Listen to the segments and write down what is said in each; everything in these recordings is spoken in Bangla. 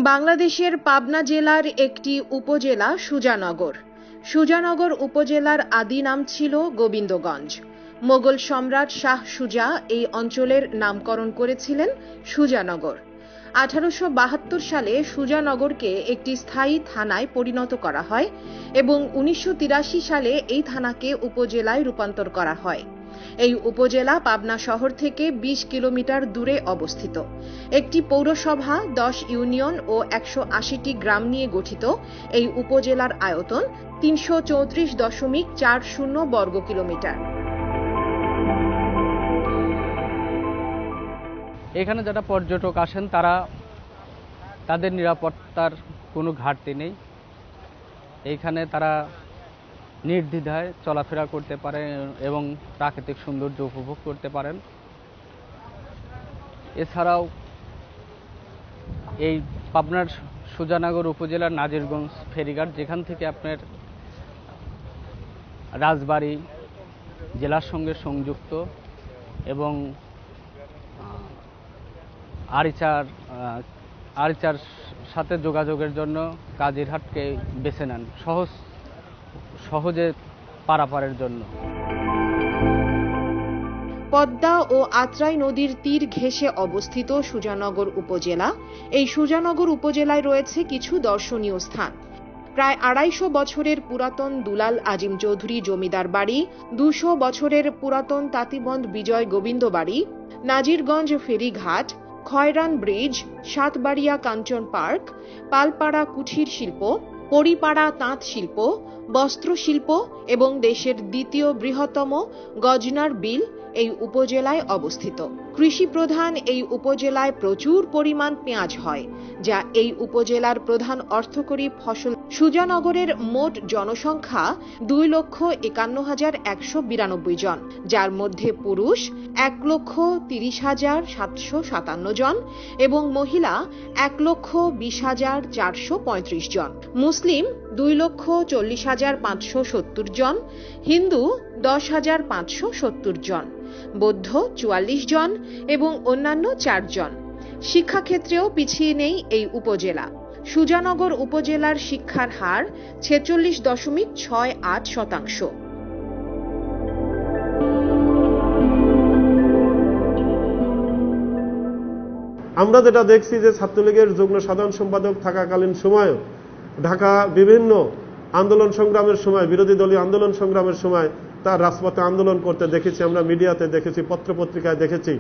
বাংলাদেশের পাবনা জেলার একটি উপজেলা সুজানগর। সুজানগর উপজেলার আদি নাম ছিল গোবিন্দগঞ্জ। মোগল সম্রাট শাহ সুজা এই অঞ্চলের নামকরণ করেছিলেন সুজানগর। 1872 সালে সুজানগরকে একটি স্থায়ী থানায় পরিণত করা হয় এবং 1983 সালে এই থানাকে উপজেলায় রূপান্তর করা হয়। এই উপজেলা পাবনা শহর থেকে 20 কিলোমিটার দূরে অবস্থিত। একটি পৌরসভা, 10 ইউনিয়ন ও 180টি গ্রাম নিয়ে গঠিত এই উপজেলার আয়তন 334.40 বর্গ কিলোমিটার। এখানে যারা পর্যটক আসেন তাদের নিরাপত্তার কোনো ঘাটতি নেই। এইখানে তারা নির্দ্বিধায় চলাফেরা করতে পারে এবং প্রাকৃতিক সৌন্দর্য উপভোগ করতে পারেন। এছাড়াও এই পাবনার সুজানগর উপজেলার নাজিরগঞ্জ ফেরিঘাট, যেখান থেকে আপনার রাজবাড়ী জেলার সঙ্গে সংযুক্ত, এবং আরিচার সাথে যোগাযোগের জন্য কাজিরহাটকে বেছে নেন সহজে পারাপারের জন্য। পদ্মা ও আত্রাই নদীর তীর ঘেঁষে অবস্থিত সুজানগর উপজেলা। এই সুজানগর উপজেলায় রয়েছে কিছু দর্শনীয় স্থান। প্রায় 250 বছরের পুরাতন দুলাল আজিম চৌধুরী জমিদার বাড়ি, 200 বছরের পুরাতন তাঁতিবন্ধ বিজয় গোবিন্দ বাড়ি, নাজিরগঞ্জ ফেরিঘাট, খয়রান ব্রিজ, সাতবাড়িয়া কাঞ্চন পার্ক, পালপাড়া কুঠির শিল্প, পরিপাড়া তাঁত শিল্প, বস্ত্র শিল্প এবং দেশের দ্বিতীয় বৃহত্তম গজনার বিল এই উপজেলায় অবস্থিত। কৃষি প্রধান এই উপজেলায় প্রচুর পরিমাণ পেঁয়াজ হয়, যা এই উপজেলার প্রধান অর্থকরী ফসল। সুজানগরের মোট জনসংখ্যা 2,51,192 জন, যার মধ্যে পুরুষ 1,30,757 জন এবং মহিলা 1,20,435 জন, মুসলিম 2,40,570 জন, হিন্দু 10,570 জন, বৌদ্ধ 44 জন এবং অন্যান্য 4 জন। শিক্ষাক্ষেত্রেও পিছিয়ে নেই এই উপজেলা। সুজানগর উপজেলার শিক্ষার হার 46.68%। আমরা যেটা দেখছি যে ছাত্রলীগের যুগ্ম সাধারণ সম্পাদক থাকাকালীন সময়ও ঢাকা বিভিন্ন আন্দোলন সংগ্রামের সময়, বিরোধী দলীয় আন্দোলন সংগ্রামের সময় তার রাজপথে আন্দোলন করতে দেখেছি, আমরা মিডিয়াতে দেখেছি, পত্রপত্রিকায় দেখেছি।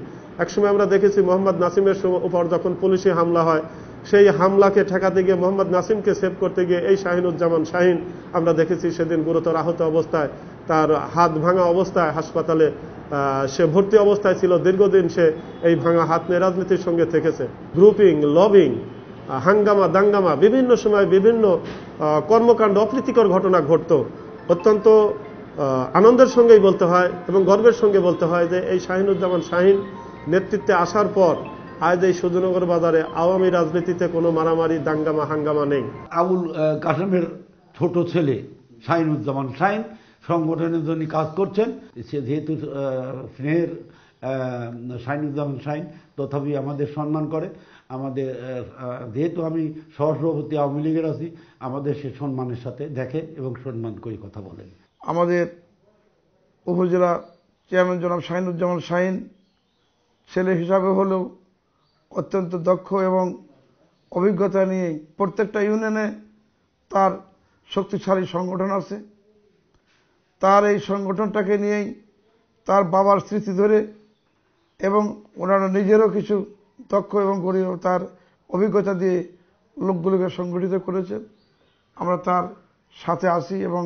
একসময় আমরা দেখেছি মোহাম্মদ নাসিমের উপর যখন পুলিশি হামলা হয়, সেই হামলাকে ঠেকাতে গিয়ে মোহাম্মদ নাসিমকে সেভ করতে গিয়ে এই শাহিনুজ্জামান শাহিন আমরা দেখেছি সেদিন গুরুতর আহত অবস্থায়, তার হাত ভাঙা অবস্থায় হাসপাতালে সে ভর্তি অবস্থায় ছিল। দীর্ঘদিন সে এই ভাঙা হাত নিয়ে রাজনীতির সঙ্গে থেকেছে। গ্রুপিং, লবিং, হাঙ্গামা দাঙ্গামা, বিভিন্ন সময় বিভিন্ন কর্মকাণ্ড, অপ্রীতিকর ঘটনা ঘটত। অত্যন্ত আনন্দের সঙ্গেই বলতে হয় এবং গর্বের সঙ্গে বলতে হয় যে এই শাহিনুজ্জামান শাহিন নেতৃত্বে আসার পর আজ এই সুজানগর বাজারে আওয়ামী রাজনীতিতে কোনো মারামারি, দাঙ্গামা, হাঙ্গামা নেই। আবুল কাসেমের ছোট ছেলে শাহিনুজ্জামান শাহিন সংগঠনের জন্য কাজ করছেন। সে যেহেতু স্নেহের শাহিনুজ্জামান শাহিন, তথাপি আমাদের সম্মান করে। আমাদের যেহেতু আমি সহসভাপতি আওয়ামী লীগের আছি, আমাদের সে সম্মানের সাথে দেখে এবং সম্মান করে কথা বলেন। আমাদের উপজেলা চেয়ারম্যান জনাব শাহিনুজ্জামান শাহিন ছেলে হিসাবে হলেও অত্যন্ত দক্ষ এবং অভিজ্ঞতা নিয়ে প্রত্যেকটা ইউনিয়নে তার শক্তিশালী সংগঠন আছে। তার এই সংগঠনটাকে নিয়েই তার বাবার স্মৃতি ধরে এবং ওনারা নিজেরও কিছু দক্ষ এবং গরিব তার অভিজ্ঞতা দিয়ে লোকগুলোকে সংগঠিত করেছেন। আমরা তার সাথে আছি এবং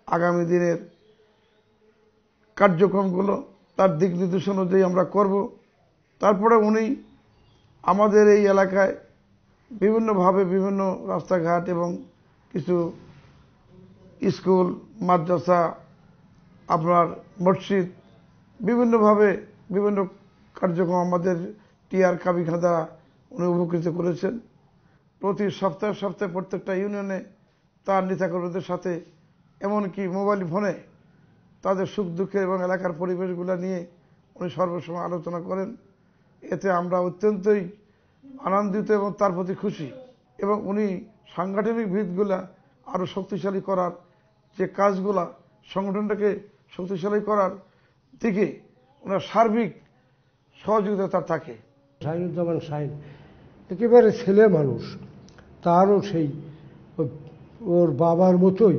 আগামী দিনের কার্যক্রমগুলো তার দিক নির্দেশ অনুযায়ী আমরা করব। তারপরে উনি আমাদের এই এলাকায় বিভিন্নভাবে বিভিন্ন রাস্তাঘাট এবং কিছু স্কুল, মাদ্রাসা, আপনার মসজিদ, বিভিন্নভাবে বিভিন্ন কার্যক্রম আমাদের টিআর কাবিখা দ্বারা উনি উপকৃত করেছেন। প্রতি সপ্তাহে প্রত্যেকটা ইউনিয়নে তার নেতাকর্মীদের সাথে, এমনকি মোবাইল ফোনে তাদের সুখ দুঃখে এবং এলাকার পরিবেশগুলো নিয়ে উনি সর্বসময় আলোচনা করেন। এতে আমরা অত্যন্তই আনন্দিত এবং তার প্রতি খুশি। এবং উনি সাংগঠনিক ভিতগুলা আরও শক্তিশালী করার যে কাজগুলা সংগঠনটাকে শক্তিশালী করার দিকে ওনার সার্বিক সহযোগিতা তার থাকে। শাহিনুজ্জামান শাহিন একেবারে ছেলে মানুষ, তারও সেই ওর বাবার মতোই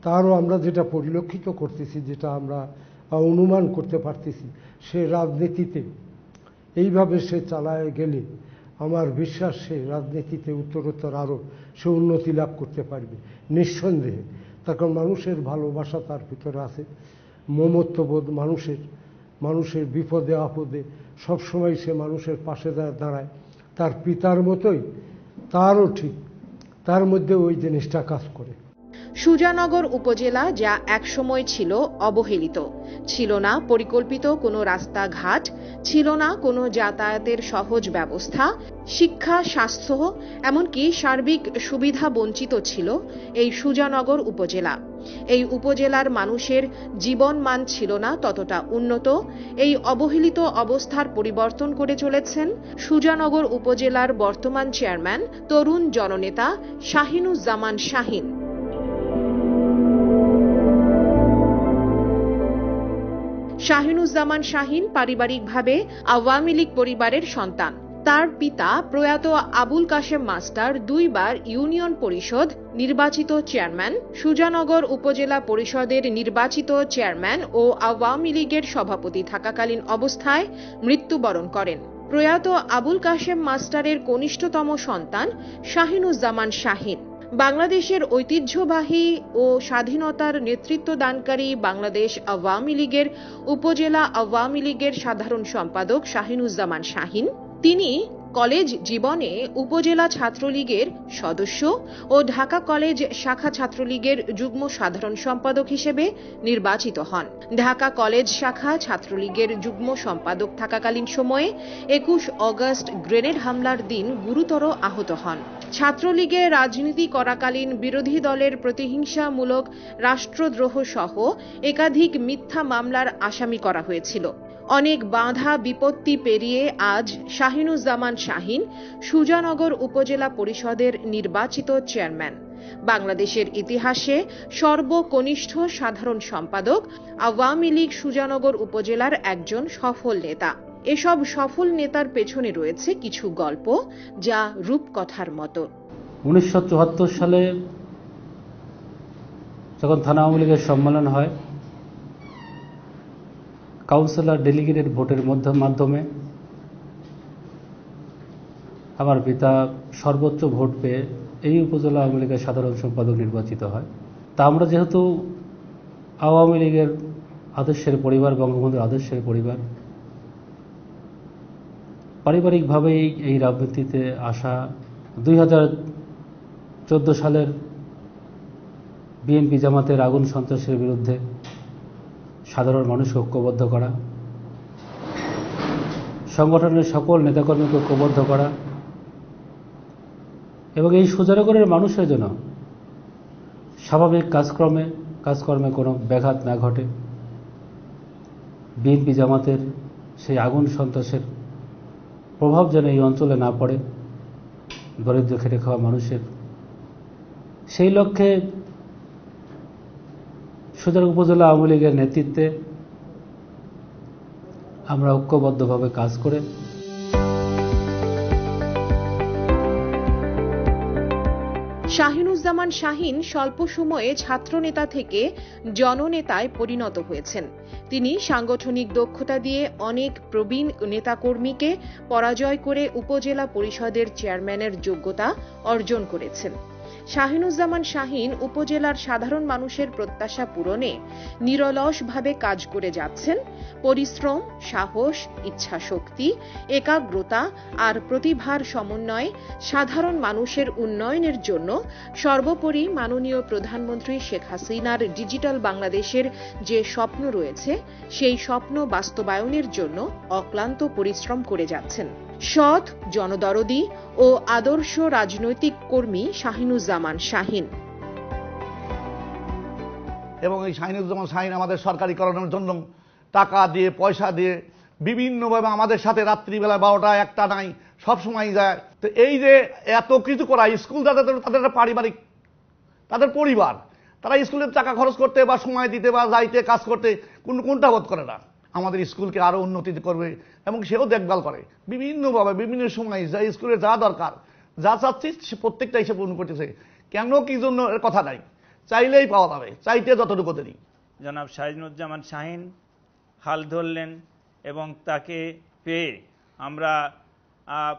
তারও আমরা যেটা পরিলক্ষিত করতেছি, যেটা আমরা অনুমান করতে পারতেছি, সে রাজনীতিতে এইভাবে সে চালায় গেলে আমার বিশ্বাস সে রাজনীতিতে উত্তরোত্তর আরও সে উন্নতি লাভ করতে পারবে নিঃসন্দেহে। তার কারণ মানুষের ভালোবাসা তার ভিতরে আছে, মমত্ববোধ মানুষের বিপদে আপদে সবসময় সে মানুষের পাশে দাঁড়ায়। তার পিতার মতোই তারও ঠিক তার মধ্যে ওই জিনিসটা কাজ করে। সুজানগর উপজেলা যা একসময় ছিল অবহেলিত, ছিল না পরিকল্পিত কোনো রাস্তাঘাট, ছিল না কোনো যাতায়াতের সহজ ব্যবস্থা, শিক্ষা, স্বাস্থ্য, এমনকি সার্বিক সুবিধা বঞ্চিত ছিল এই সুজানগর উপজেলা। এই উপজেলার মানুষের জীবনমান ছিল না ততটা উন্নত। এই অবহেলিত অবস্থার পরিবর্তন করে চলেছেন সুজানগর উপজেলার বর্তমান চেয়ারম্যান তরুণ জননেতা শাহিনুজ্জামান শাহিন। শাহিনুজ্জামান শাহিন পারিবারিকভাবে আওয়ামী লীগ পরিবারের সন্তান। তার পিতা প্রয়াত আবুল কাশেম মাস্টার 2 বার ইউনিয়ন পরিষদ নির্বাচিত চেয়ারম্যান, সুজানগর উপজেলা পরিষদের নির্বাচিত চেয়ারম্যান ও আওয়ামী লীগের সভাপতি থাকাকালীন অবস্থায় মৃত্যুবরণ করেন। প্রয়াত আবুল কাশেম মাস্টারের কনিষ্ঠতম সন্তান শাহিনুজ্জামান শাহিন। বাংলাদেশের ঐতিহ্যবাহী ও স্বাধীনতার নেতৃত্বদানকারী বাংলাদেশ আওয়ামী লীগের উপজেলা আওয়ামী লীগের সাধারণ সম্পাদক শাহিনুজ্জামান শাহিন। তিনি কলেজ জীবনে উপজেলা ছাত্রলীগের সদস্য ও ঢাকা কলেজ শাখা ছাত্রলীগের যুগ্ম সাধারণ সম্পাদক হিসেবে নির্বাচিত হন। ঢাকা কলেজ শাখা ছাত্রলীগের যুগ্ম সম্পাদক থাকাকালীন সময়ে 21 অগস্ট গ্রেনেড হামলার দিন গুরুতর আহত হন। ছাত্রলীগে রাজনীতি করাকালীন বিরোধী দলের প্রতিহিংসামূলক রাষ্ট্রদ্রোহ সহ একাধিক মিথ্যা মামলার আসামি করা হয়েছিল। অনেক বাধা বিপত্তি পেরিয়ে আজ শাহিনুজ্জামান শাহিন সুজানগর উপজেলা পরিষদের নির্বাচিত চেয়ারম্যান, বাংলাদেশের ইতিহাসে সর্বকনিষ্ঠ সাধারণ সম্পাদক, আওয়ামী লীগ সুজানগর উপজেলার একজন সফল নেতা। এসব সফল নেতার পেছনে রয়েছে কিছু গল্প যা রূপকথার মতো। 1974 সালে যখন থানা আওয়ামী লীগের সম্মেলন হয়, কাউন্সিলর ডেলিগেটেড ভোটের মাধ্যমে আমার পিতা সর্বোচ্চ ভোট পেয়ে এই উপজেলা আওয়ামী লীগের সাধারণ সম্পাদক নির্বাচিত হয়। তা আমরা যেহেতু আওয়ামী লীগের আদর্শের পরিবার, বঙ্গবন্ধুর আদর্শের পরিবার, পারিবারিকভাবেই এই রাজনীতিতে আসা। 2014 সালের বিএনপি জামাতের আগুন সন্ত্রাসের বিরুদ্ধে সাধারণ মানুষকে ঐক্যবদ্ধ করা, সংগঠনের সকল নেতাকর্মীকে ঐক্যবদ্ধ করা এবং এই সুজানগরের মানুষের জন্য স্বাভাবিক কাজকর্মে কোনো ব্যাঘাত না ঘটে, বিএনপি জামাতের সেই আগুন সন্ত্রাসের প্রভাব যেন এই অঞ্চলে না পড়ে দরিদ্র খেটে খাওয়া মানুষের, সেই লক্ষ্যে সুজানগর উপজেলা আওয়ামী লীগের নেতৃত্বে আমরা ঐক্যবদ্ধভাবে কাজ করে শাহিনুজ্জামান শাহিন স্বল্প সময়ে ছাত্রনেতা থেকে জননেতায় পরিণত হয়েছেন। তিনি সাংগঠনিক দক্ষতা দিয়ে অনেক প্রবীণ নেতাকর্মীকে পরাজয় করে উপজেলা পরিষদের চেয়ারম্যানের যোগ্যতা অর্জন করেছেন। শাহিনুজ্জামান শাহিন উপজেলার সাধারণ মানুষের প্রত্যাশা পূরণে নিরলসভাবে কাজ করে যাচ্ছেন। পরিশ্রম, সাহস, ইচ্ছাশক্তি, একাগ্রতা আর প্রতিভার সমন্বয়ে সাধারণ মানুষের উন্নয়নের জন্য সর্বোপরি মাননীয় প্রধানমন্ত্রী শেখ হাসিনার ডিজিটাল বাংলাদেশের যে স্বপ্ন রয়েছে, সেই স্বপ্ন বাস্তবায়নের জন্য অক্লান্ত পরিশ্রম করে যাচ্ছেন। সৎ, জনদরদী ও আদর্শ রাজনৈতিক কর্মী শাহিনুজ্জামান শাহিন। এবং এই শাহিনুজ্জামান শাহিন আমাদের সরকারিকরণের জন্য টাকা দিয়ে, পয়সা দিয়ে বিভিন্নভাবে আমাদের সাথে রাত্রিবেলা 12টা 1টা নাই সবসময় যায়। তো এই যে এত কিছু করা, স্কুল তাদের পারিবারিক, তাদের পরিবার, তারা স্কুলের টাকা খরচ করতে বা সময় দিতে বা যাইতে কাজ করতে কোনটা বোধ করে না। আমাদের স্কুলকে আরো উন্নতি করবে এবং সেও দেখভাল করে বিভিন্নভাবে বিভিন্ন সময় যা স্কুলের যা দরকার যা চাচ্ছি প্রত্যেকটা হিসেবে পূর্ণ করতেছে। কেন কি জন্য এর কথা নাই, চাইলেই পাওয়া যাবে, চাইতে যতটুকু দেরি। জনাব শাহিনুজ্জামান শাহিন হাল ধরলেন এবং তাকে পেয়ে আমরা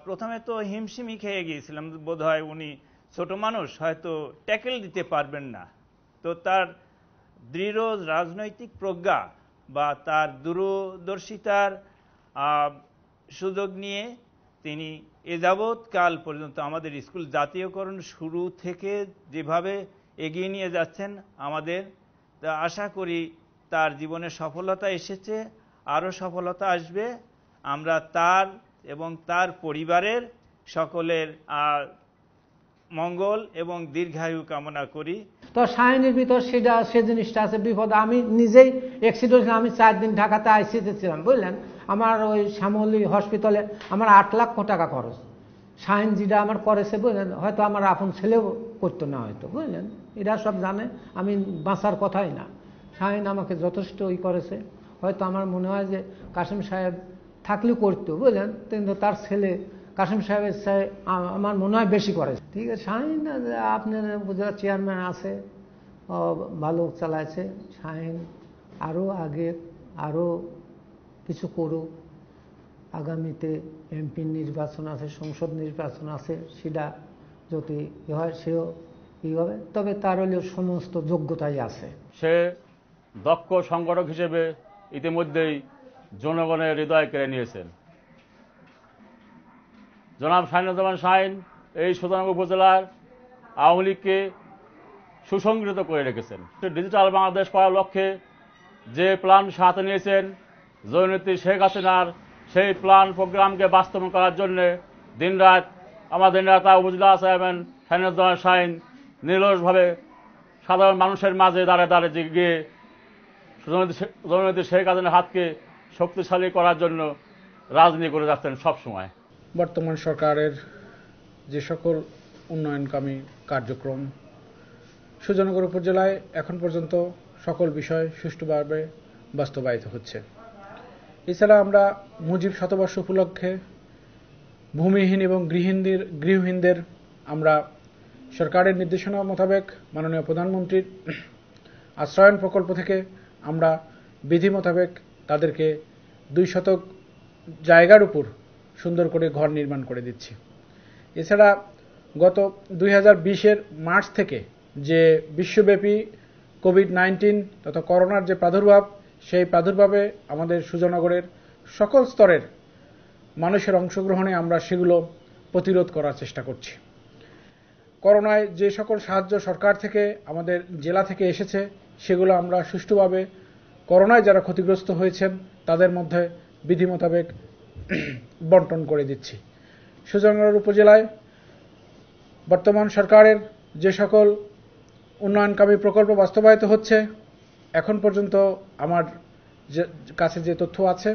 প্রথমে তো হিমশিমি খেয়ে গিয়েছিলাম, বোধহয় উনি ছোট মানুষ, হয়তো ট্যাকেল দিতে পারবেন না। তো তার দৃঢ় রাজনৈতিক প্রজ্ঞা বা তার দূরদর্শিতার সুযোগ নিয়ে তিনি এ যাবৎকাল পর্যন্ত আমাদের স্কুল জাতীয়করণ শুরু থেকে যেভাবে এগিয়ে নিয়ে যাচ্ছেন, আমাদের আশা করি তার জীবনে সফলতা এসেছে, আরও সফলতা আসবে। আমরা তার এবং তার পরিবারের সকলের মঙ্গল এবং দীর্ঘায়ু কামনা করি। তো শাহিনের ভিতর সে জিনিসটা আছে বিপদ। আমি নিজেই অ্যাক্সিডেন্ট, আমি 4 দিন ঢাকাতে আইসিতে ছিলাম, বুঝলেন। আমার ওই শ্যামলী হসপিটালে আমার 8 লক্ষ টাকা খরচ। শাহিন যেটা আমার করেছে, বুঝলেন, হয়তো আমার আপন ছেলেও করতো না, হয়তো, বুঝলেন। এরা সব জানে, আমি বাঁচার কথাই না। শাহিন আমাকে যথেষ্ট করেছে। হয়তো আমার মনে হয় যে কাসেম সাহেব থাকলেও করতো, বুঝলেন, কিন্তু তার ছেলে কাসেম সাহেবের আমার মনে হয় বেশি করে। ঠিক আছে, শাহিন আপনার উপজেলা চেয়ারম্যান আছে, ভালো চালাইছে। শাহিন আরও আগে আরও কিছু করুক। আগামীতে এমপি নির্বাচন আছে, সংসদ নির্বাচন আছে, সেটা যদি হয় সেও হবে। তবে তার হলেও সমস্ত যোগ্যতাই আছে। সে দক্ষ সংগঠক হিসেবে ইতিমধ্যেই জনগণের হৃদয় কেড়ে নিয়েছেন। জনাব শাহিনুজ্জামান শাহিন এই সুজানগর উপজেলার আওয়ামী লীগকে সুসংগঠিত করে রেখেছেন। ডিজিটাল বাংলাদেশ করার লক্ষ্যে যে প্ল্যান হাতে নিয়েছেন, জননেত্রী শেখ হাসিনার সেই প্ল্যান প্রোগ্রামকে বাস্তবায়ন করার জন্য দিনরাত আমাদের নেতা উপজেলা চেয়ারম্যান শাহিনুজ্জামান শাহিন নিরলসভাবে সাধারণ মানুষের মাঝে দাঁড়ে গিয়ে জননেত্রী শেখ হাসিনার হাতকে শক্তিশালী করার জন্য রাজনীতি করে যাচ্ছেন সবসময়। বর্তমান সরকারের যে সকল উন্নয়নকামী কার্যক্রম সুজানগর উপজেলায় এখন পর্যন্ত সকল বিষয় সুষ্ঠুভাবে বাস্তবায়িত হচ্ছে। এছাড়া আমরা মুজিব শতবর্ষ উপলক্ষে ভূমিহীন এবং গৃহহীনদের আমরা সরকারের নির্দেশনা মোতাবেক মাননীয় প্রধানমন্ত্রীর আশ্রয়ন প্রকল্প থেকে আমরা বিধি মোতাবেক তাদেরকে 2 শতক জায়গার উপর সুন্দর করে ঘর নির্মাণ করে দিচ্ছি। এছাড়া গত 2020-এর মার্চ থেকে যে বিশ্বব্যাপী কোভিড-19 তথা করোনার যে প্রাদুর্ভাব, সেই প্রাদুর্ভাবে আমাদের সুজানগরের সকল স্তরের মানুষের অংশগ্রহণে আমরা সেগুলো প্রতিরোধ করার চেষ্টা করছি। করোনায় যে সকল সাহায্য সরকার থেকে আমাদের জেলা থেকে এসেছে, সেগুলো আমরা সুষ্ঠুভাবে করোনায় যারা ক্ষতিগ্রস্ত হয়েছেন তাদের মধ্যে বিধি মোতাবেক বন্টন করে দিচ্ছি। সুজানগর উপজেলায় বর্তমান সরকারের যে সকল উন্নয়নকামী প্রকল্প বাস্তবায়িত হচ্ছে, এখন পর্যন্ত আমার কাছে যে তথ্য আছে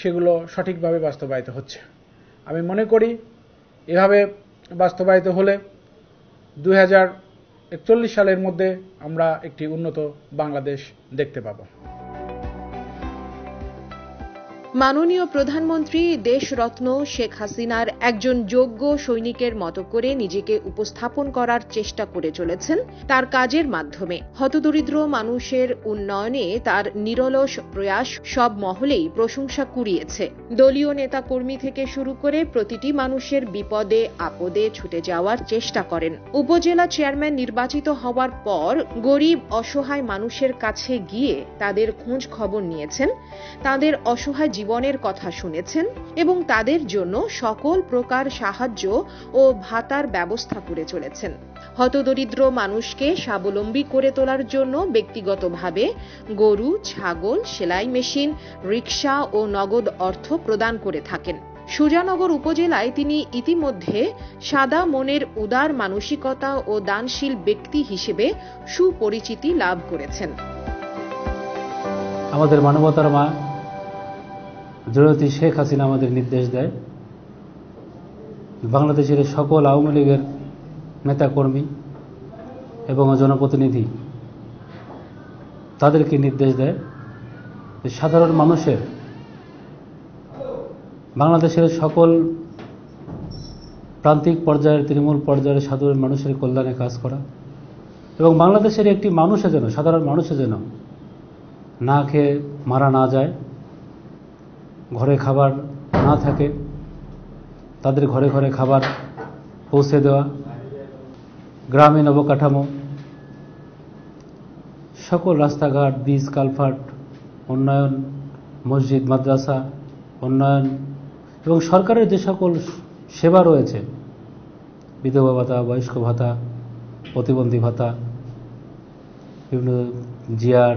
সেগুলো সঠিকভাবে বাস্তবায়িত হচ্ছে। আমি মনে করি এভাবে বাস্তবায়িত হলে 2041 সালের মধ্যে আমরা একটি উন্নত বাংলাদেশ দেখতে পাব। মাননীয় প্রধানমন্ত্রী দেশরত্ন শেখ হাসিনার একজন যোগ্য সৈনিকের মতো করে নিজেকে উপস্থাপন করার চেষ্টা করে চলেছেন। তার কাজের মাধ্যমে হতদরিদ্র মানুষের উন্নয়নে তার নিরলস প্রয়াস সব মহলেই প্রশংসা কুড়িয়েছে। দলীয় নেতাকর্মী থেকে শুরু করে প্রতিটি মানুষের বিপদে আপদে ছুটে যাওয়ার চেষ্টা করেন। উপজেলা চেয়ারম্যান নির্বাচিত হওয়ার পর গরিব অসহায় মানুষের কাছে গিয়ে তাদের খোঁজ খবর নিয়েছেন, তাদের অসহায় জীবনের কথা শুনেছেন এবং তাদের জন্য সকল প্রকার সাহায্য ও ভাতার ব্যবস্থা করে চলেছেন। হতদরিদ্র মানুষকে স্বাবলম্বী করে তোলার জন্য ব্যক্তিগতভাবে গরু, ছাগল, সেলাই মেশিন, রিকশা ও নগদ অর্থ প্রদান করে থাকেন। সুজানগর উপজেলায় তিনি ইতিমধ্যে সাদা মনের উদার মানসিকতা ও দানশীল ব্যক্তি হিসেবে সুপরিচিতি লাভ করেছেন। আমাদের মানবতার মা জননেত্রী শেখ হাসিনা আমাদের নির্দেশ দেয়, বাংলাদেশের সকল আওয়ামী লীগের নেতাকর্মী এবং জনপ্রতিনিধি তাদেরকে নির্দেশ দেয় যে সাধারণ মানুষের, বাংলাদেশের সকল প্রান্তিক পর্যায়ের, তৃণমূল পর্যায়ের সাধারণ মানুষের কল্যাণে কাজ করা এবং বাংলাদেশের একটি মানুষে যেন, সাধারণ মানুষে যেন না খেয়ে মারা না যায়, ঘরে খাবার না থাকে, তাদের ঘরে ঘরে খাবার পৌঁছে দেওয়া, গ্রামীণ অবকাঠামো, সকল রাস্তাঘাট, ব্রিজ, কালভার্ট উন্নয়ন, মসজিদ, মাদ্রাসা উন্নয়ন এবং সরকারের যে সকল সেবা রয়েছে, বিধবা ভাতা, বয়স্ক ভাতা, প্রতিবন্ধী ভাতা, বিভিন্ন জিআর,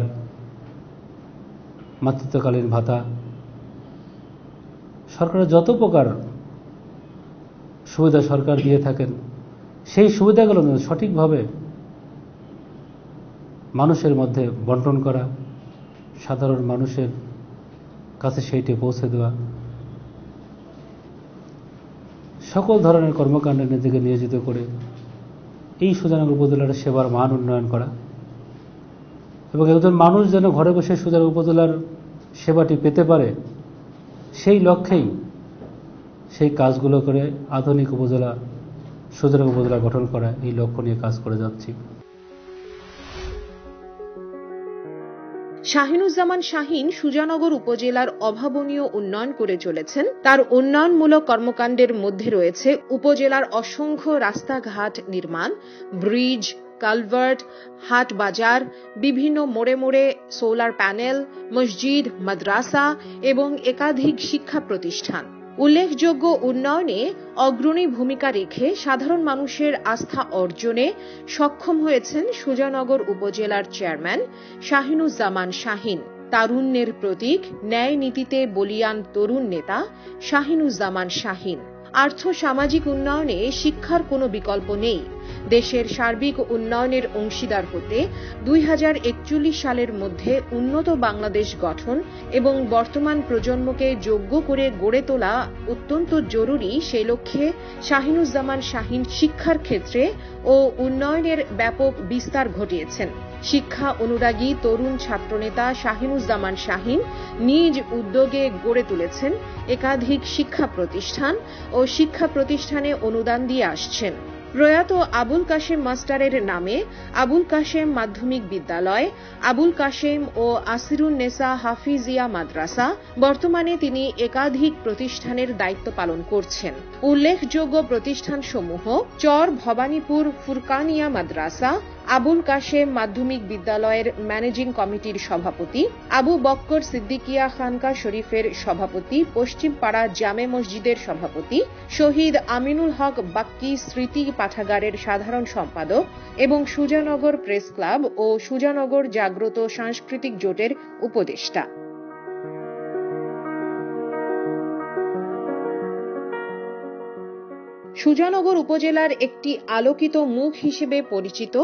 মাতৃত্বকালীন ভাতা, সরকারের যত প্রকার সুবিধা সরকার দিয়ে থাকেন, সেই সুবিধাগুলো সঠিকভাবে মানুষের মধ্যে বন্টন করা, সাধারণ মানুষের কাছে সেইটি পৌঁছে দেওয়া, সকল ধরনের কর্মকাণ্ডে নিজেকে নিয়োজিত করে এই সুজানগর উপজেলার সেবার মান উন্নয়ন করা এবং একজন মানুষ যেন ঘরে বসে সুজানগর উপজেলার সেবাটি পেতে পারে, সেই লক্ষ্যেই সেই কাজগুলো করে আধুনিক উপজেলা, সুজানগর উপজেলা গঠন করা, এই লক্ষ্য নিয়ে কাজ করে যাচ্ছি। শাহিনুজ্জামান শাহীন সুজানগর উপজেলার অভাবনীয় উন্নয়ন করে চলেছেন। তার উন্নয়নমূলক কর্মকাণ্ডের মধ্যে রয়েছে উপজেলার অসংখ্য রাস্তাঘাট নির্মাণ, ব্রিজ, কালভার্ট, হাট বাজার, বিভিন্ন মোড়ে মোড়ে সোলার প্যানেল, মসজিদ, মাদ্রাসা এবং একাধিক শিক্ষা প্রতিষ্ঠান। উল্লেখযোগ্য উন্নয়নে অগ্রণী ভূমিকা রেখে সাধারণ মানুষের আস্থা অর্জনে সক্ষম হয়েছেন সুজানগর উপজেলার চেয়ারম্যান শাহিনুজ্জামান শাহীন। তারুণ্যের প্রতীক, ন্যায় নীতিতে বলীয়ান তরুণ নেতা শাহিনুজ্জামান শাহীন। আর্থ সামাজিক উন্নয়নে শিক্ষার কোনো বিকল্প নেই। দেশের সার্বিক উন্নয়নের অংশীদার হতে 2041 সালের মধ্যে উন্নত বাংলাদেশ গঠন এবং বর্তমান প্রজন্মকে যোগ্য করে গড়ে তোলা অত্যন্ত জরুরি। সেই লক্ষ্যে শাহিনুজ্জামান শাহীন শিক্ষার ক্ষেত্রে ও উন্নয়নের ব্যাপক বিস্তার ঘটিয়েছেন। শিক্ষা অনুরাগী তরুণ ছাত্রনেতা শাহিনুজ্জামান শাহীন নিজ উদ্যোগে গড়ে তুলেছেন একাধিক শিক্ষা প্রতিষ্ঠান ও শিক্ষা প্রতিষ্ঠানে অনুদান দিয়ে আসছেন। প্রয়াত আবুল কাশেম মাস্টারের নামে আবুল কাশেম মাধ্যমিক বিদ্যালয়, আবুল কাশেম ও আসিরুন্নেসা হাফিজিয়া মাদ্রাসা, বর্তমানে তিনি একাধিক প্রতিষ্ঠানের দায়িত্ব পালন করছেন। উল্লেখযোগ্য প্রতিষ্ঠানসমূহ চর ভবানীপুর ফুরকানিয়া মাদ্রাসা, আবুল কাশেম মাধ্যমিক বিদ্যালয়ের ম্যানেজিং কমিটির সভাপতি, আবু বক্কর সিদ্দিকিয়া খানকা শরীফের সভাপতি, পশ্চিম পাড়া জামে মসজিদের সভাপতি, শহীদ আমিনুল হক বাক্কি স্মৃতি পাঠাগারের সাধারণ সম্পাদক এবং সুজানগর প্রেস ক্লাব ও সুজানগর জাগ্রত সাংস্কৃতিক জোটের উপদেষ্টা। সুজানগর উপজেলার একটি আলোকিত মুখ হিসেবে পরিচিত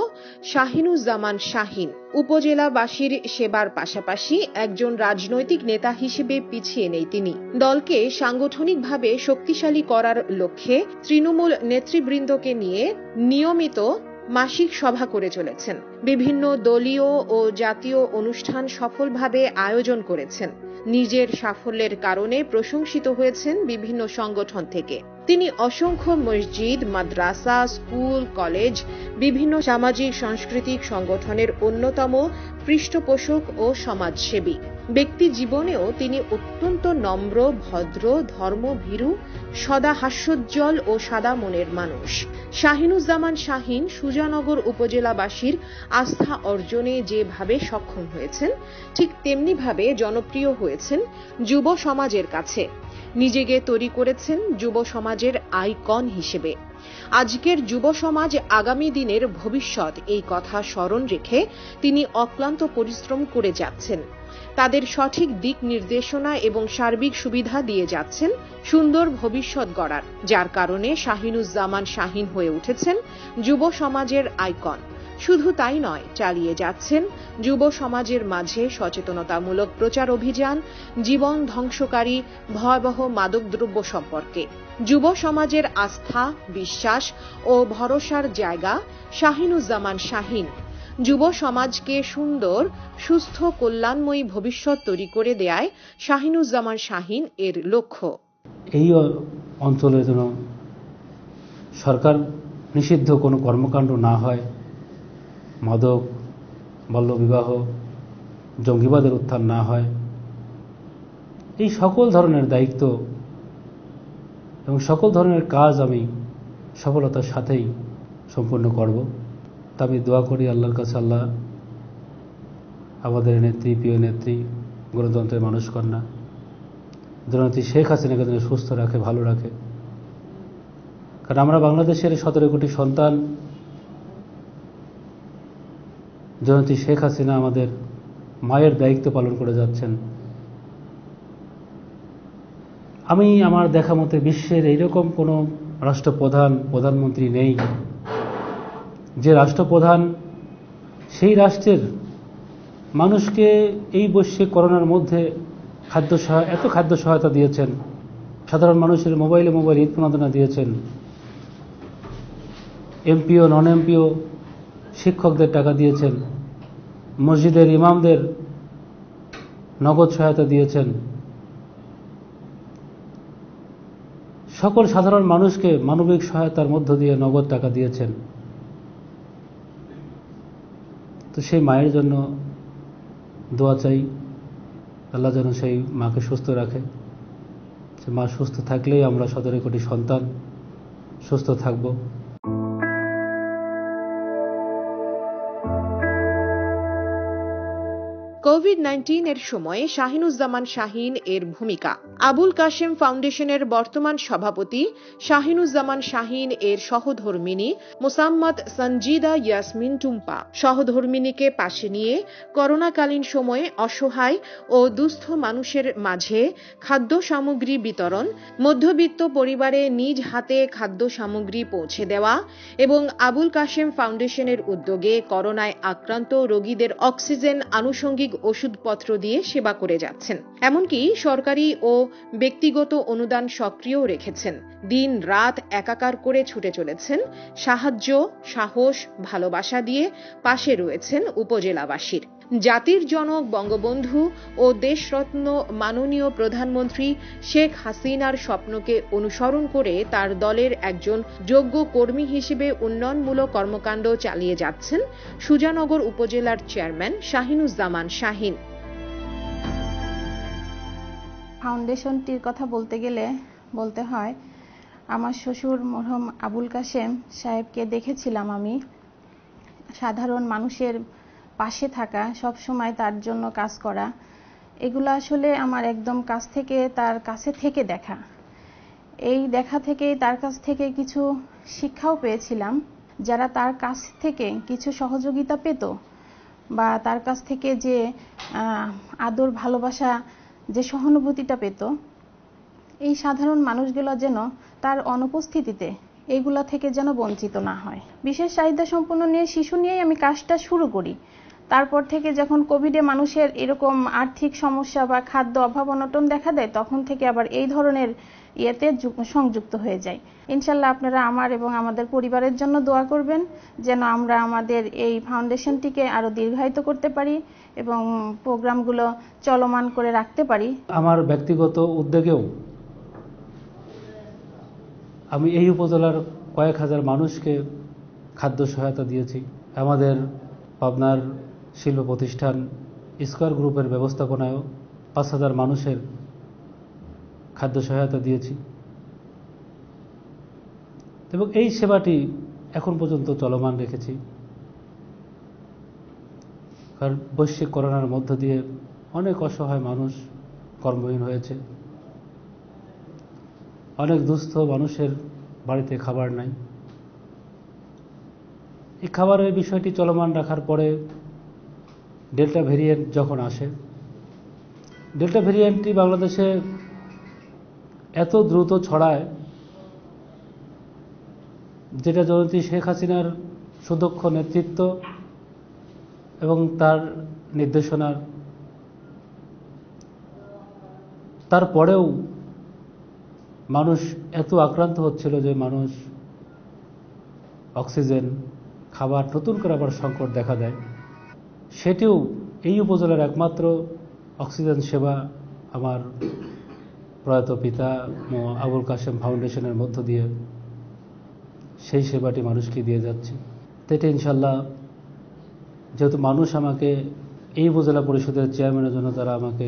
শাহিনুজ্জামান শাহীন উপজেলাবাসীর সেবার পাশাপাশি একজন রাজনৈতিক নেতা হিসেবে পিছিয়ে নেই তিনি। দলকে সাংগঠনিকভাবে শক্তিশালী করার লক্ষ্যে তৃণমূল নেতৃবৃন্দকে নিয়ে নিয়মিত মাসিক সভা করে চলেছেন। বিভিন্ন দলীয় ও জাতীয় অনুষ্ঠান সফলভাবে আয়োজন করেছেন। নিজের সাফল্যের কারণে প্রশংসিত হয়েছেন বিভিন্ন সংগঠন থেকে। তিনি অসংখ্য মসজিদ, মাদ্রাসা, স্কুল, কলেজ, বিভিন্ন সামাজিক সাংস্কৃতিক সংগঠনের অন্যতম পৃষ্ঠপোষক ও সমাজসেবী। ব্যক্তি জীবনেও তিনি অত্যন্ত নম্র, ভদ্র, ধর্মভীরু, সদা হাস্যোজ্জ্বল ও সাদা মনের মানুষ। শাহিনুজ্জামান শাহীন সুজানগর উপজেলাবাসীর আস্থা অর্জনে যেভাবে সক্ষম হয়েছেন, ঠিক তেমনিভাবে জনপ্রিয় হয়েছেন যুব সমাজের কাছে। নিজেকে তৈরি করেছেন যুব সমাজের আইকন হিসেবে। আজকের যুব সমাজ আগামী দিনের ভবিষ্যৎ, এই কথা স্মরণ রেখে তিনি অক্লান্ত পরিশ্রম করে যাচ্ছেন। তাদের সঠিক দিক নির্দেশনা এবং সার্বিক সুবিধা দিয়ে যাচ্ছেন সুন্দর ভবিষ্যৎ গড়ার, যার কারণে শাহিনুজ্জামান শাহীন হয়ে উঠেছেন যুব সমাজের আইকন। শুধু তাই নয়, চালিয়ে যাচ্ছেন যুব সমাজের মাঝে সচেতনতামূলক প্রচার অভিযান জীবন ধ্বংসকারী ভয়াবহ মাদকদ্রব্য সম্পর্কে। যুব সমাজের আস্থা, বিশ্বাস ও ভরসার জায়গা শাহিনুজ্জামান শাহীন। যুব সমাজকে সুন্দর, সুস্থ, কল্যাণময়ী ভবিষ্যৎ তৈরি করে দেয়ায় শাহিনুজ্জামান শাহীন এর লক্ষ্য। এই অঞ্চলের জন্য সরকার নিষিদ্ধ কোনো কর্মকাণ্ড না হয়, মাদক, বাল্যবিবাহ, জঙ্গিবাদের উত্থান না হয়, এই সকল ধরনের দায়িত্ব এবং সকল ধরনের কাজ আমি সফলতার সাথেই সম্পূর্ণ করব। তা আমি দোয়া করি আল্লাহর কাছে, আল্লাহ আমাদের নেত্রী, প্রিয় নেত্রী, গণতন্ত্রের মানুষ কন্যা জননেত্রী শেখ হাসিনাকে যেন সুস্থ রাখে, ভালো রাখে। কারণ আমরা বাংলাদেশের 17 কোটি সন্তান, জননেত্রী শেখ হাসিনা আমাদের মায়ের দায়িত্ব পালন করে যাচ্ছেন। আমি আমার দেখা মতে বিশ্বের এইরকম কোনো রাষ্ট্রপ্রধান, প্রধানমন্ত্রী নেই যে রাষ্ট্রপ্রধান সেই রাষ্ট্রের মানুষকে এই বৈশ্বিক করোনার মধ্যে এত খাদ্য সহায়তা দিয়েছেন, সাধারণ মানুষের মোবাইলে ঈদ প্রণোদনা দিয়েছেন, এমপিও, নন এমপিও শিক্ষকদের টাকা দিয়েছেন, মসজিদের ইমামদের নগদ সহায়তা দিয়েছেন, সকল সাধারণ মানুষকে মানবিক সহায়তার মধ্য দিয়ে নগদ টাকা দিয়েছেন। তো সেই মায়ের জন্য দোয়া চাই, আল্লাহ যেন সেই মাকে সুস্থ রাখে। সে মা সুস্থ থাকলেই আমরা 17 কোটি সন্তান সুস্থ থাকব। কোভিড-19 এর সময়ে শাহিনুজ্জামান শাহীন এর ভূমিকা। আবুল কাশেম ফাউন্ডেশনের বর্তমান সভাপতি শাহিনুজ্জামান শাহীন এর সহধর্মিণী মোসাম্মদ সঞ্জিদা ইয়াসমিন টুম্পা সহধর্মিণীকে পাশে নিয়ে করোনাকালীন সময়ে অসহায় ও দুস্থ মানুষের মাঝে খাদ্য সামগ্রী বিতরণ, মধ্যবিত্ত পরিবারে নিজ হাতে খাদ্য সামগ্রী পৌঁছে দেওয়া এবং আবুল কাশেম ফাউন্ডেশনের উদ্যোগে করোনায় আক্রান্ত রোগীদের অক্সিজেন, আনুষঙ্গিক ওষুধপত্র দিয়ে সেবা করে যাচ্ছেন। এমনকি সরকারি ও ব্যক্তিগত অনুদান সক্রিয় রেখেছেন। দিন রাত একাকার করে ছুটে চলেছেন, সাহায্য, সাহস, ভালোবাসা দিয়ে পাশে রয়েছেন উপজেলাবাসীর। জাতির জনক বঙ্গবন্ধু ও দেশরত্ন মাননীয় প্রধানমন্ত্রী শেখ হাসিনার স্বপ্নকে অনুসরণ করে তার দলের একজন যোগ্য কর্মী হিসেবে উন্নয়নমূলক কর্মকাণ্ড চালিয়ে যাচ্ছেন সুজানগর উপজেলার চেয়ারম্যান শাহিনুজ্জামান শাহীন। ফাউন্ডেশনটির কথা বলতে গেলে বলতে হয়, আমার শ্বশুর মরহুম আবুল কাশেম সাহেবকে দেখেছিলাম আমি। সাধারণ মানুষের পাশে থাকা, সব সময় তার জন্য কাজ করা, এগুলো আসলে আমার একদম কাছ থেকে, তার কাছে থেকে দেখা। এই দেখা থেকেই তার কাছ থেকে কিছু শিক্ষাও পেয়েছিলাম। যারা তার কাছ থেকে কিছু সহযোগিতা পেত বা তার কাছ থেকে যে আদর, ভালোবাসা, যে সহানুভূতিটা পেত, এই সাধারণ মানুষগুলো যেন তার অনুপস্থিতিতে এইগুলা থেকে যেন বঞ্চিত না হয়। বিশেষ চাহিদা সম্পন্ন শিশু নিয়েই আমি কাজটা শুরু করি। তারপর থেকে যখন কোভিডে মানুষের এরকম আর্থিক সমস্যা বা খাদ্য অভাব অনটন দেখা দেয়, তখন থেকে আবার এই ধরনের ইয়েতে সংযুক্ত হয়ে যায়। ইনশাল্লাহ আপনারা আমার এবং আমাদের পরিবারের জন্য দোয়া করবেন, যেন আমরা আমাদের এই ফাউন্ডেশনটিকে আরো দীর্ঘায়িত করতে পারি এবং প্রোগ্রামগুলো চলমান করে রাখতে পারি। আমার ব্যক্তিগত উদ্যোগেও আমি এই উপজেলার কয়েক হাজার মানুষকে খাদ্য সহায়তা দিয়েছি। আমাদের পাবনার শিল্প প্রতিষ্ঠান স্কয়ার গ্রুপের ব্যবস্থাপনায়ও 5,000 মানুষের খাদ্য সহায়তা দিয়েছি এবং এই সেবাটি এখন পর্যন্ত চলমান রেখেছি। কারণ বৈশ্বিক করোনার মধ্য দিয়ে অনেক অসহায় মানুষ কর্মহীন হয়েছে, অনেক দুস্থ মানুষের বাড়িতে খাবার নাই। এই খাবারের বিষয়টি চলমান রাখার পরে ডেল্টা ভেরিয়েন্ট যখন আসে, ডেল্টা ভেরিয়েন্টটি বাংলাদেশে এত দ্রুত ছড়ায়, যেটা জননেত্রী শেখ হাসিনার সুদক্ষ নেতৃত্ব এবং তার নির্দেশনার তারপরেও মানুষ এত আক্রান্ত হচ্ছিল যে মানুষ অক্সিজেন, খাবার, নতুন করে আবার সংকট দেখা দেয়। সেটিও এই উপজেলার একমাত্র অক্সিজেন সেবা আমার প্রয়াত পিতা আবুল কাশেম ফাউন্ডেশনের মধ্য দিয়ে সেই সেবাটি মানুষকে দিয়ে যাচ্ছে। এটা ইনশাল্লাহ, যেহেতু মানুষ আমাকে এই উপজেলা পরিষদের চেয়ারম্যানের জন্য তারা আমাকে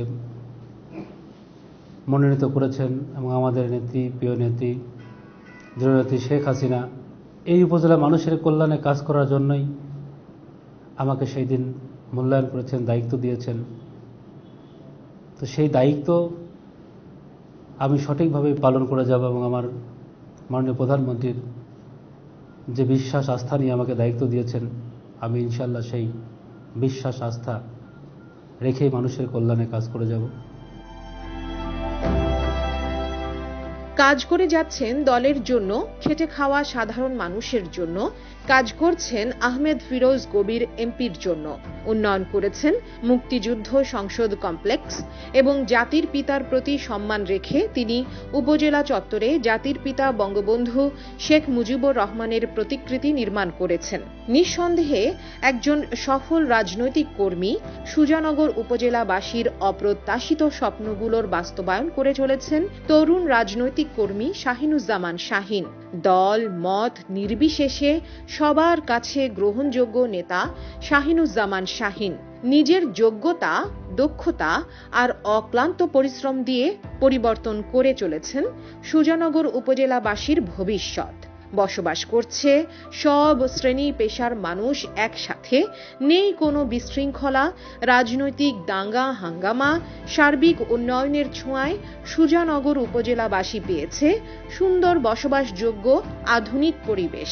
মনোনীত করেছেন এবং আমাদের নেত্রী, প্রিয় নেত্রী, জননেত্রী শেখ হাসিনা এই উপজেলা মানুষের কল্যাণে কাজ করার জন্যই আমাকে সেই দিন মূল্যায়ন করেছেন, দায়িত্ব দিয়েছেন। তো সেই দায়িত্ব আমি সঠিকভাবে পালন করে যাব এবং আমার মাননীয় প্রধানমন্ত্রীর যে বিশ্বাস, আস্থা নিয়ে আমাকে দায়িত্ব দিয়েছেন, আমি ইনশাল্লাহ সেই বিশ্বাস, আস্থা রেখেই মানুষের কল্যাণে কাজ করে যাব। কাজ করে যাচ্ছেন দলের জন্য, খেটে খাওয়া সাধারণ মানুষের জন্য, কাজ করছেন আহমেদ ফিরোজ কবির এমপির জন্য, উন্নয়ন করেছেন মুক্তিযুদ্ধ সংসদ কমপ্লেক্স এবং জাতির পিতার প্রতি সম্মান রেখে তিনি উপজেলা চত্বরে জাতির পিতা বঙ্গবন্ধু শেখ মুজিবুর রহমানের প্রতিকৃতি নির্মাণ করেছেন। নিঃসন্দেহে একজন সফল রাজনৈতিক কর্মী সুজানগর উপজেলাবাসীর অপ্রত্যাশিত স্বপ্নগুলোর বাস্তবায়ন করে চলেছেন তরুণ রাজনৈতিক কর্মী শাহিনুজ্জামান শাহিন। দল মত নির্বিশেষে সবার কাছে গ্রহণযোগ্য নেতা শাহিনুজ্জামান শাহিন নিজের যোগ্যতা, দক্ষতা আর অক্লান্ত পরিশ্রম দিয়ে পরিবর্তন করে চলেছেন সুজানগর উপজেলাবাসীর ভবিষ্যৎ। বসবাস করছে সব শ্রেণী পেশার মানুষ একসাথে, নেই কোনো বিশৃঙ্খলা, রাজনৈতিক দাঙ্গা হাঙ্গামা। সার্বিক উন্নয়নের ছোঁয়ায় সুজানগর উপজেলাবাসী পেয়েছে সুন্দর বসবাসযোগ্য আধুনিক পরিবেশ।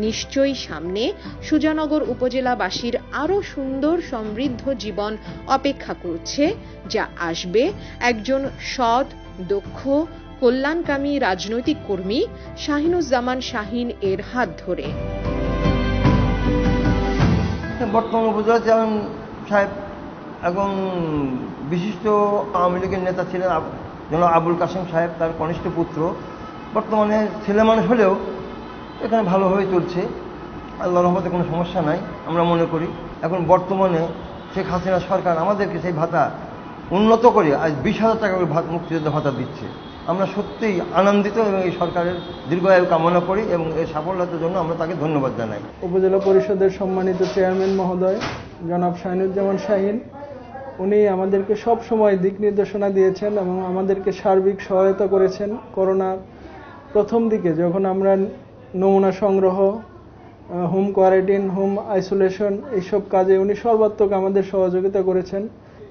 নিশ্চয়ই সামনে সুজানগর উপজেলাবাসীর আরো সুন্দর সমৃদ্ধ জীবন অপেক্ষা করছে, যা আসবে একজন সৎ, দক্ষ, কল্যাণকামী রাজনৈতিক কর্মী শাহিনুজ্জামান শাহিন এর হাত ধরে। বর্তমান উপজেলা চেয়ারম্যান সাহেব এবং বিশিষ্ট আওয়ামী লীগের নেতা ছিলেন জনাব আবুল কাশেম সাহেব, তার কনিষ্ঠ পুত্র। বর্তমানে ছেলে মানুষ হলেও এখানে ভালোভাবে চলছে, আল্লাহর রহমতে কোনো সমস্যা নাই আমরা মনে করি। এখন বর্তমানে শেখ হাসিনা সরকার আমাদেরকে সেই ভাতা উন্নত করে আজ 20,000 টাকা করে মুক্তিযোদ্ধা ভাতা দিচ্ছে। আমরা সত্যিই আনন্দিত এবং এই সরকারের দীর্ঘায়ু কামনা করি এবং এর সাফল্যতার জন্য আমরা তাকে ধন্যবাদ জানাই। উপজেলা পরিষদের সম্মানিত চেয়ারম্যান মহোদয় জনাব শাহিনুজ্জামান শাহিন, উনি আমাদেরকে সব সময় দিক নির্দেশনা দিয়েছেন এবং আমাদেরকে সার্বিক সহায়তা করেছেন। করোনার প্রথম দিকে যখন আমরা নমুনা সংগ্রহ, হোম কোয়ারেন্টাইন, হোম আইসোলেশন এইসব কাজে উনি সর্বাত্মক আমাদের সহযোগিতা করেছেন।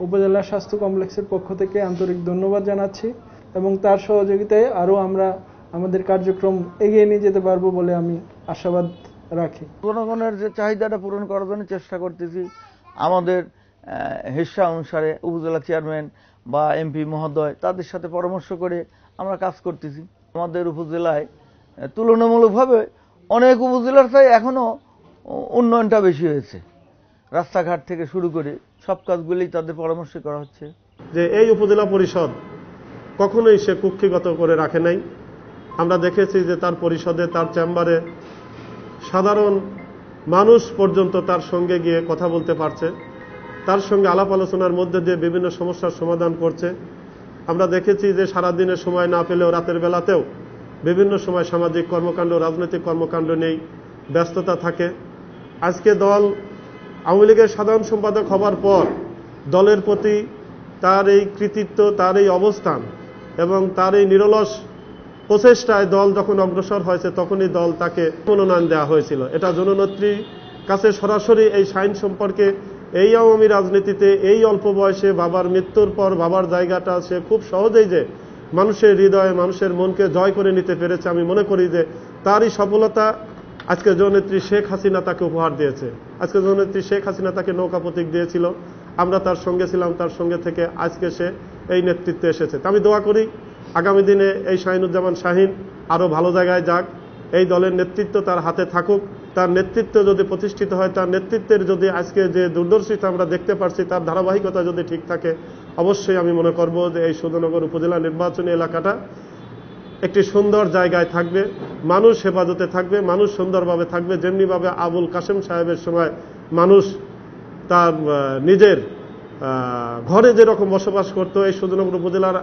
উপজেলা স্বাস্থ্য কমপ্লেক্সের পক্ষ থেকে আন্তরিক ধন্যবাদ জানাচ্ছি এবং তার সহযোগিতায় আরও আমরা আমাদের কার্যক্রম এগিয়ে নিয়ে যেতে পারবো বলে আমি আশাবাদ রাখি। জনগণের যে চাহিদাটা পূরণ করার জন্য চেষ্টা করতেছি। আমাদের হিস্সা অনুসারে উপজেলা চেয়ারম্যান বা এমপি মহোদয় তাদের সাথে পরামর্শ করে আমরা কাজ করতেছি। আমাদের উপজেলায় তুলনামূলকভাবে অনেক উপজেলার চাই এখনো উন্নয়নটা বেশি হয়েছে। রাস্তাঘাট থেকে শুরু করে সব কাজগুলি তাদের পরামর্শ করা হচ্ছে। যে এই উপজেলা পরিষদ কখনোই সে কুক্ষিগত করে রাখে নাই। আমরা দেখেছি যে তার পরিষদে, তার চেম্বারে সাধারণ মানুষ পর্যন্ত তার সঙ্গে গিয়ে কথা বলতে পারছে, তার সঙ্গে আলাপ আলোচনার মধ্যে দিয়ে বিভিন্ন সমস্যার সমাধান করছে। আমরা দেখেছি যে সারাদিনের সময় না পেলেও রাতের বেলাতেও বিভিন্ন সময় সামাজিক কর্মকাণ্ড, রাজনৈতিক কর্মকাণ্ড নিয়ে ব্যস্ততা থাকে। আজকে দল আওয়ামী লীগের সাধারণ সম্পাদক হবার পর দলের প্রতি তার এই কৃতিত্ব, তার এই অবস্থান এবং তার এই নিরলস প্রচেষ্টায় দল যখন অগ্রসর হয়েছে তখনই দল তাকে মনোনয়ন দেওয়া হয়েছিল। এটা জননেত্রীর কাছে সরাসরি এই শাহিন সম্পর্কে, এই আওয়ামী রাজনীতিতে এই অল্প বয়সে বাবার মৃত্যুর পর বাবার জায়গাটা সে খুব সহজেই যে মানুষের হৃদয়ে, মানুষের মনকে জয় করে নিতে পেরেছে। আমি মনে করি যে তারই সফলতা আজকে জননেত্রী শেখ হাসিনা তাকে উপহার দিয়েছে। আজকে জননেত্রী শেখ হাসিনা তাকে নৌকা প্রতীক দিয়েছিল, আমরা তার সঙ্গে ছিলাম, তার সঙ্গে থেকে আজকে সে এই নেতৃত্বে এসেছে। আমি দোয়া করি আগামী দিনে এই শাহিনুজ্জামান শাহিন আরো ভালো জায়গায় যাক, এই দলের নেতৃত্ব তার হাতে থাকুক তার নেতৃত্ব যদি প্রতিষ্ঠিত হয়, তার নেতৃত্বের যদি আজকে যে দূরদর্শিতা আমরা দেখতে পারছি তার ধারাবাহিকতা যদি ঠিক থাকে, অবশ্যই আমি মনে করব যে এই সুধানগর উপজেলা নির্বাচনী এলাকাটা একটি সুন্দর জায়গায় থাকবে, মানুষ হেফাজতে থাকবে, মানুষ সুন্দরভাবে থাকবে। যেমনিভাবে আবুল কাশেম সাহেবের সময় মানুষ তার নিজের ঘরে যেরকম বসবাস করতো, এই সুধানগর উপজেলার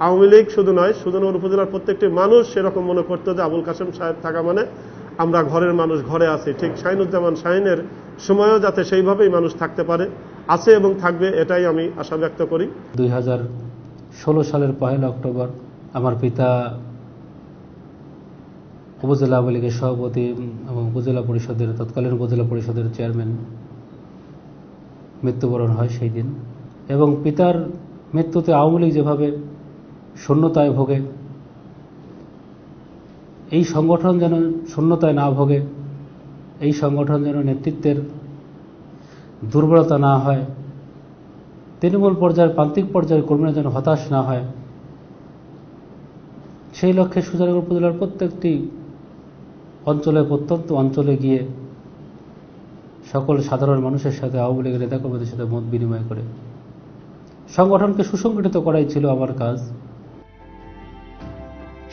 আওয়ামী লীগ শুধু নয়, সুধানগর উপজেলার প্রত্যেকটি মানুষ সেরকম মনে করতো যে আবুল কাশেম সাহেব থাকা মানে আমরা ঘরের মানুষ, ঘরে আছি। ঠিক শাহিনুজ্জামান শাহিনের সময়ও যাতে সেইভাবেই মানুষ থাকতে পারে, আছে এবং থাকবে, এটাই আমি আশা ব্যক্ত করি। 2016 সালের 1 অক্টোবর আমার পিতা উপজেলা আওয়ামী লীগের সভাপতি এবং উপজেলা পরিষদের তৎকালীন উপজেলা পরিষদের চেয়ারম্যান মৃত্যুবরণ হয় সেই দিন। এবং পিতার মৃত্যুতে আওয়ামী লীগ যেভাবে শূন্যতায় ভোগে, এই সংগঠন যেন শূন্যতায় না ভোগে, এই সংগঠন যেন নেতৃত্বের দুর্বলতা না হয়, তৃণমূল পর্যায়ের প্রান্তিক পর্যায়ের কর্মীরা যেন হতাশ না হয়, সেই লক্ষ্যে সুজানগর উপজেলার প্রত্যেকটি অঞ্চলে, প্রত্যন্ত অঞ্চলে গিয়ে সকল সাধারণ মানুষের সাথে, আওয়ামী লীগের নেতাকর্মীদের সাথে মত বিনিময় করে সংগঠনকে সুসংগঠিত করাই ছিল আমার কাজ।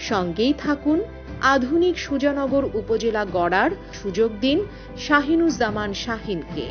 সঙ্গেই থাকুন, আধুনিক সুজানগর উপজেলা গড়ার সুযোগ দিন শাহিনুজ্জামান শাহিনকে।